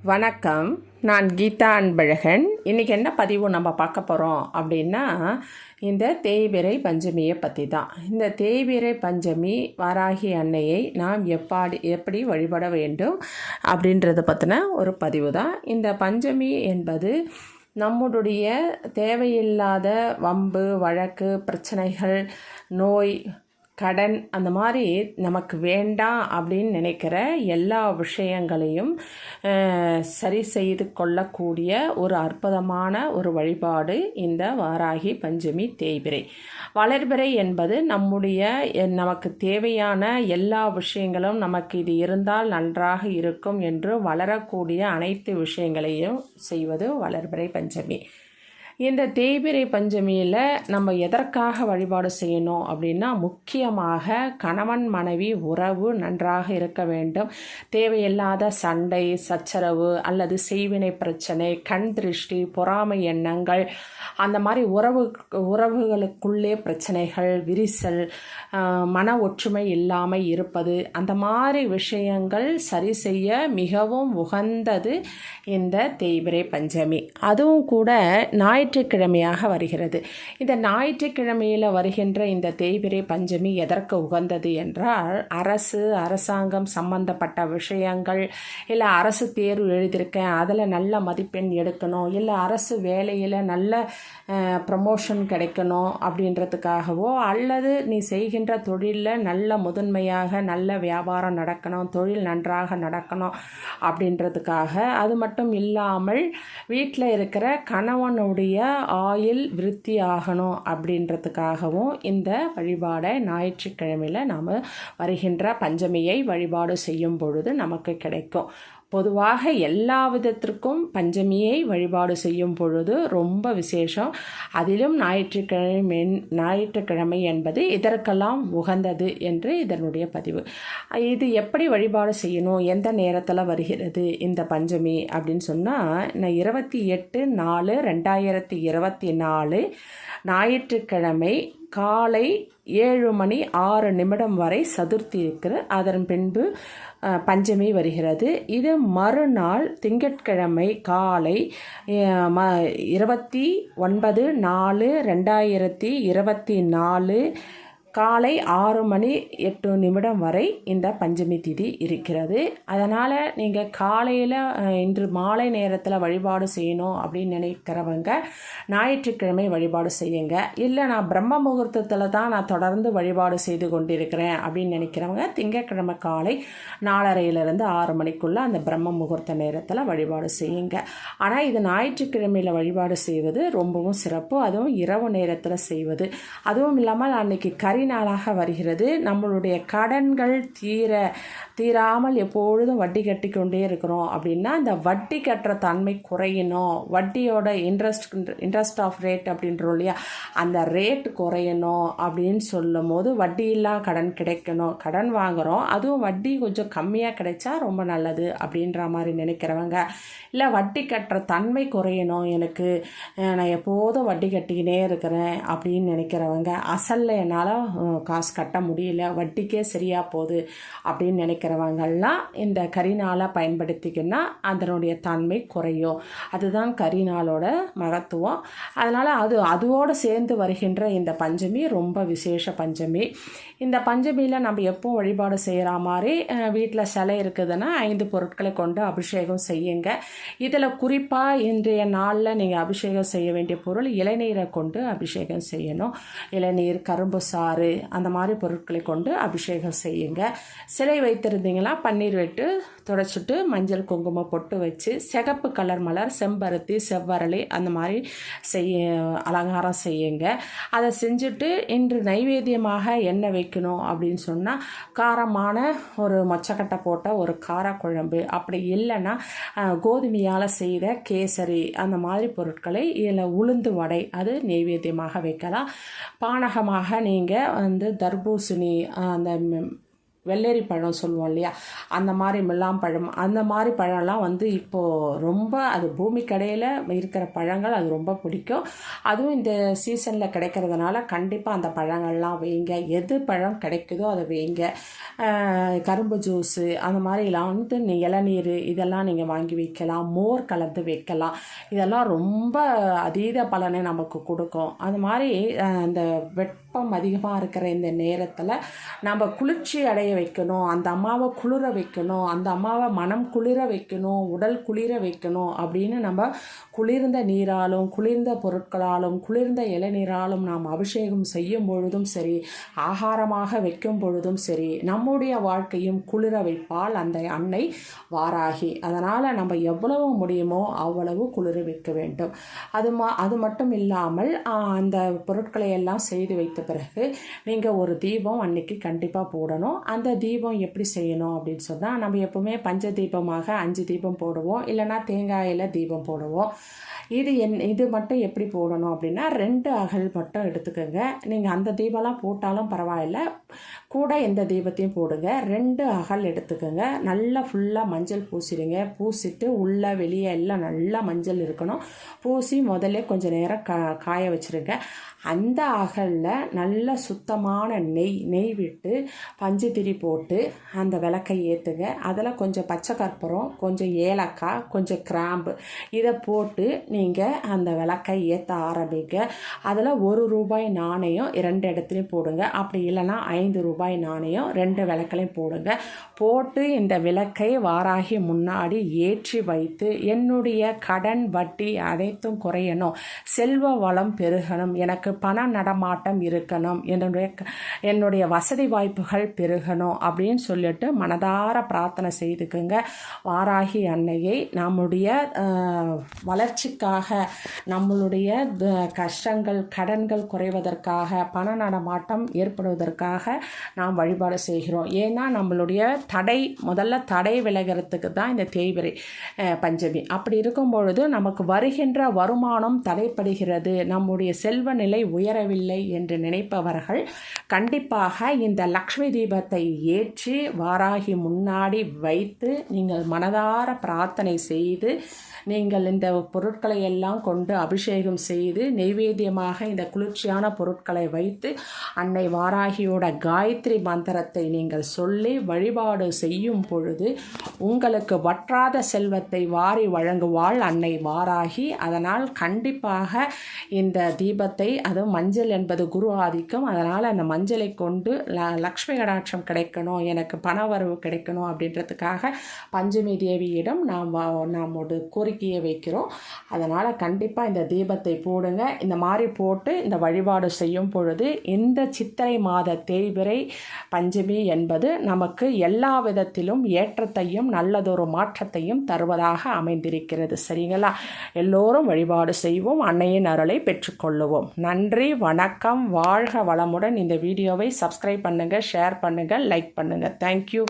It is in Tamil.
வணக்கம். நான் கீதா அன்பழகன். இன்றைக்கி என்ன பதிவு நம்ம பார்க்க போகிறோம் அப்படின்னா, இந்த தேய்பிறை பஞ்சமியை பற்றி தான். இந்த தேய்பிறை பஞ்சமி வாராகி அன்னையை நாம் எப்படி வழிபட வேண்டும் அப்படின்றத பற்றின ஒரு பதிவு தான். இந்த பஞ்சமி என்பது நம்முடைய தேவையில்லாத வம்பு வழக்கு பிரச்சனைகள் நோய் கடன் அந்த மாதிரி நமக்கு வேண்டாம் அப்படின்னு நினைக்கிற எல்லா விஷயங்களையும் சரி செய்து கொள்ளக்கூடிய ஒரு அற்புதமான ஒரு வழிபாடு இந்த வாராகி பஞ்சமி தேய்பிறை. வளர்பிறை என்பது நமக்கு தேவையான எல்லா விஷயங்களும் நமக்கு இது இருந்தால் நன்றாக இருக்கும் என்று வளரக்கூடிய அனைத்து விஷயங்களையும் செய்வது வளர்பிறை பஞ்சமி. இந்த தேய்பிறை பஞ்சமியில் நம்ம எதற்காக வழிபாடு செய்யணும் அப்படின்னா, முக்கியமாக கணவன் மனைவி உறவு நன்றாக இருக்க வேண்டும். தேவையில்லாத சண்டை சச்சரவு அல்லது செய்வினை பிரச்சனை, கண் திருஷ்டி, பொறாமை எண்ணங்கள், அந்த மாதிரி உறவுகளுக்குள்ளே பிரச்சனைகள், விரிசல், மன ஒற்றுமை இல்லாமல் இருப்பது, அந்த மாதிரி விஷயங்கள் சரி செய்ய மிகவும் உகந்தது இந்த தேய்பிறை பஞ்சமி. அதுவும் கூட ஞாயிற்றுக்கிழமையாக வருகிறது. இந்த ஞாயிற்றுக்கிழமையில் வருகின்ற இந்த தேய்பிறை பஞ்சமி எதற்கு உகந்தது என்றால், அரசாங்கம் சம்பந்தப்பட்ட விஷயங்கள், இல்லை அரசு தேர்வு எழுதியிருக்கேன் அதில் நல்ல மதிப்பெண் எடுக்கணும், இல்லை அரசு வேலையில் நல்ல ப்ரமோஷன் கிடைக்கணும் அப்படின்றதுக்காகவோ, அல்லது நீ செய்கின்ற தொழிலில் நல்ல முதன்மையாக நல்ல வியாபாரம் நடக்கணும், தொழில் நன்றாக நடக்கணும் அப்படின்றதுக்காக, அது மட்டும் இல்லாமல் வீட்டில் இருக்கிற கணவனுடைய ஆயுள் விருத்தி ஆகணும் அப்படின்றதுக்காகவும் இந்த வழிபாடை ஞாயிற்றுக்கிழமையில் நாம் வருகின்ற பஞ்சமியை வழிபாடு செய்யும் பொழுது நமக்கு கிடைக்கும். பொதுவாக எல்லா விதத்திற்கும் பஞ்சமியை வழிபாடு செய்யும் பொழுது ரொம்ப விசேஷம். அதிலும் ஞாயிற்றுக்கிழமை என்பது இதற்கெல்லாம் உகந்தது என்று இதனுடைய பதிவு. இது எப்படி வழிபாடு செய்யணும், எந்த நேரத்தில் வருகிறது இந்த பஞ்சமி அப்படின்னு சொன்னால், 28/4/2024 ஞாயிற்றுக்கிழமை காலை 7:06 வரை சதுர்த்தி இருக்குது. அதன் பின்பு பஞ்சமி வருகிறது. இது மறுநாள் திங்கட்கிழமை காலை 29/4/2024 காலை 6:08 வரை இந்த பஞ்சமி திதி இருக்கிறது. அதனால் நீங்கள் காலையில் இன்று மாலை நேரத்தில் வழிபாடு செய்யணும் அப்படின்னு நினைக்கிறவங்க ஞாயிற்றுக்கிழமை வழிபாடு செய்யுங்க. இல்லை நான் பிரம்ம முகூர்த்தத்தில் தான் நான் தொடர்ந்து வழிபாடு செய்து கொண்டிருக்கிறேன் அப்படின்னு நினைக்கிறவங்க திங்கட்கிழமை காலை 4:30 6 அந்த பிரம்ம முகூர்த்த நேரத்தில் வழிபாடு செய்யுங்க. ஆனால் இது ஞாயிற்றுக்கிழமையில் வழிபாடு செய்வது ரொம்பவும் சிறப்பு. அதுவும் இரவு நேரத்தில் செய்வது. அதுவும் இல்லாமல் அன்னைக்கு நாளாக வருகிறது. நம்மளுடைய கடன்கள் தீராமல் எப்பொழுதும் வட்டி கட்டி கொண்டே இருக்கிறோம் அப்படின்னா, இந்த வட்டி கட்டுற தன்மை குறையணும், வட்டியோட இன்ட்ரெஸ்ட் ஆஃப் ரேட் அப்படின்றோம் இல்லையா, அந்த ரேட் குறையணும் அப்படின்னு சொல்லும் போது, வட்டியில்லா கடன் கிடைக்கணும், கடன் வாங்குகிறோம் அதுவும் வட்டி கொஞ்சம் கம்மியாக கிடைச்சா ரொம்ப நல்லது அப்படின்ற மாதிரி நினைக்கிறவங்க, இல்லை வட்டி கட்டுற தன்மை குறையணும், எனக்கு நான் எப்போதும் வட்டி கட்டிக்கினே இருக்கிறேன் அப்படின்னு நினைக்கிறவங்க, அசலில் என்னால் காசு கட்ட முடியல, வட்டிக்கே சரியாக போகுது அப்படின்னு நினைக்கிறவங்கெல்லாம் இந்த கரிநாளை பயன்படுத்திக்கின்னா அதனுடைய தன்மை குறையும். அதுதான் கரிநாளோட மகத்துவம். அதனால் அதுவோடு சேர்ந்து வருகின்ற இந்த பஞ்சமி ரொம்ப விசேஷ பஞ்சமி. இந்த பஞ்சமியில் நம்ம எப்போ வழிபாடு செய்கிற மாதிரி வீட்டில் சிலை இருக்குதுன்னா 5 பொருட்களை கொண்டு அபிஷேகம் செய்யுங்க. இதில் குறிப்பாக இன்றைய நாளில் நீங்கள் அபிஷேகம் செய்ய வேண்டிய பொருள் இளநீரை கொண்டு அபிஷேகம் செய்யணும். இளநீர், கரும்பு சாறு, அந்த மாதிரி பொருட்களை கொண்டு அபிஷேகம் செய்யுங்க. சிலை வைத்திருந்தீங்கன்னா பன்னீர் விட்டு துடைச்சிட்டு மஞ்சள் குங்குமம் பொட்டு வச்சு சிகப்பு கலர் மலர், செம்பருத்தி, செவ்வரளி அந்த மாதிரி அலங்காரம் செய்யுங்க. அதை செஞ்சுட்டு இன்று நைவேத்தியமாக என்ன வைக்கணும் அப்படின்னு சொன்னால், காரமான ஒரு மொச்சக்கட்டை போட்ட ஒரு காரக்குழம்பு, அப்படி இல்லைன்னா கோதுமையால் செய்த கேசரி, அந்த மாதிரி பொருட்களை இல்லை உளுந்து வடை அது நைவேத்தியமாக வைக்கலாம். பானகமாக நீங்கள் தர்பூசணி, அந்த வெள்ளரி பழம் சொல்லுவோம் இல்லையா, அந்த மாதிரி முலாம்பழம், அந்த மாதிரி பழம்லாம் இப்போது ரொம்ப அது பூமி கடையில் இருக்கிற பழங்கள் அது ரொம்ப பிடிக்கும். அதுவும் இந்த சீசனில் கிடைக்கிறதுனால கண்டிப்பாக அந்த பழங்கள்லாம் வைங்க. எது பழம் கிடைக்குதோ அதை வைங்க. கரும்பு ஜூஸு அந்த மாதிரிலாம் இளநீர் இதெல்லாம் நீங்கள் வாங்கி வைக்கலாம். மோர் கலந்து வைக்கலாம். இதெல்லாம் ரொம்ப அதீத பலனை நமக்கு கொடுக்கும். அது மாதிரி அந்த வெப்பம் அதிகமாக இருக்கிற இந்த நேரத்தில் நம்ம குளிர்ச்சி அடைய வைக்கணும், அந்த அம்மாவை குளிர வைக்கணும், அந்த அம்மாவை மனம் குளிர வைக்கணும், உடல் குளிர வைக்கணும் அப்படின்னு நம்ம குளிர்ந்த நீராலும் குளிர்ந்த பொருட்களாலும் குளிர்ந்த இளநீராலும் நாம் அபிஷேகம் செய்யும் பொழுதும் சரி, ஆகாரமாக வைக்கும் பொழுதும் சரி, நம்முடைய வாழ்க்கையும் குளிர வைப்பால் அந்த அன்னை வாராகி. அதனால் நம்ம எவ்வளவு முடியுமோ அவ்வளவு குளிர வைக்க வேண்டும். அது மட்டும் இல்லாமல் அந்த பொருட்களை எல்லாம் செய்து வைத்த பிறகு நீங்கள் ஒரு தீபம் அன்னைக்கு கண்டிப்பாக போடணும். அந்த தீபம் எப்படி செய்யணும் அப்படின்னு சொன்னால், நம்ம எப்பவுமே பஞ்ச தீபமாக 5 தீபம் போடுவோம், இல்லைனா தேங்காயில் தீபம் போடுவோம். இது மட்டும் எப்படி போடணும் அப்படின்னா 2 அகல் மட்டும் எடுத்துக்கோங்க. நீங்கள் அந்த தீபம்லாம் போட்டாலும் பரவாயில்ல, கூட எந்த தீபத்தையும் போடுங்க. 2 அகல் எடுத்துக்கோங்க. நல்லா ஃபுல்லாக மஞ்சள் பூசிடுங்க. பூசிட்டு உள்ளே வெளியே எல்லாம் நல்லா மஞ்சள் இருக்கணும். பூசி முதல்ல கொஞ்சம் நேரம் காய வச்சுருங்க. அந்த அகலில் நல்ல சுத்தமான நெய் விட்டு பஞ்சு திரி போட்டு அந்த விளக்கை ஏற்றுங்க. அதில் கொஞ்சம் பச்சை கற்பூரம், கொஞ்சம் ஏலக்காய், கொஞ்சம் கிராம்பு இதை போட்டு நீங்கள் அந்த விளக்கை ஏற்ற ஆரம்பிங்க. அதில் 1 ரூபாய் நாணயம் 2 இடத்துலையும் போடுங்க. அப்படி இல்லைனா 5 ரூபாய் நாணயம் 2 விளக்குலையும் போடுங்க. போட்டு இந்த விளக்கை வாராகி முன்னாடி ஏற்றி வைத்து, என்னுடைய கடன் வட்டி அனைத்தும் குறையணும், செல்வ வளம் பெருகணும், எனக்கு பண நடமாட்டம் இருக்கணும், என்னுடைய வசதி வாய்ப்புகள் பெருகணும் அப்படின்னு சொல்லிட்டு மனதார பிரார்த்தனை செய்துக்குங்க. வாராகி அன்னையை நம்முடைய வளர்ச்சிக்காக, நம்மளுடைய கஷ்டங்கள் கடன்கள் குறைவதற்காக, பண நடமாட்டம் ஏற்படுவதற்காக நாம் வழிபாடு செய்கிறோம். ஏன்னா நம்மளுடைய முதல்ல தடை விலகிறதுக்கு தான் இந்த தேய்பிறை பஞ்சமி. அப்படி இருக்கும் பொழுது நமக்கு வருகின்ற வருமானம் தடைப்படுகிறது, நம்முடைய செல்வ நிலை உயரவில்லை என்று நினைப்பவர்கள் கண்டிப்பாக இந்த லக்ஷ்மி தீபத்தை ஏற்றி வாராகி முன்னாடி வைத்து நீங்கள் மனதார பிரார்த்தனை செய்து, நீங்கள் இந்த பொருட்களை எல்லாம் கொண்டு அபிஷேகம் செய்து நெய்வேத்தியமாக இந்த குளிர்ச்சியான பொருட்களை வைத்து அன்னை வாராகியோட காயத்ரி மந்திரத்தை நீங்கள் சொல்லி வழிபாடு செய்யும் பொழுது உங்களுக்கு வற்றாத செல்வத்தை வாரி வழங்குவாள் அன்னை வாராகி. அதனால் கண்டிப்பாக இந்த தீபத்தை, அதுவும் மஞ்சள் என்பது குரு ஆதிக்கம், அதனால் அந்த மஞ்சளை கொண்டு லக்ஷ்மி கடாட்சம் கிடைக்கணும், எனக்கு பணவரவு கிடைக்கணும் அப்படின்றதுக்காக பஞ்சமி தேவியிடம் நாம் ஒரு கோரிக்கையை வைக்கிறோம். அதனால் கண்டிப்பாக இந்த தீபத்தை போடுங்க. இந்த மாதிரி போட்டு இந்த வழிபாடு செய்யும் பொழுது இந்த சித்திரை மாத தேய்பிறை பஞ்சமி என்பது நமக்கு எல்லா விதத்திலும் ஏற்றத்தையும் நல்லதொரு மாற்றத்தையும் தருவதாக அமைந்திருக்கிறது. சரிங்களா? எல்லோரும் வழிபாடு செய்வோம், அன்னையின் அருளை பெற்றுக்கொள்ளுவோம். நன்றி, வணக்கம், வாழ்க வளமுடன். இந்த வீடியோவை சப்ஸ்கிரைப் பண்ணுங்கள், ஷேர் பண்ணுங்கள், லைக் பண்ணுங்கள். தேங்க்யூ.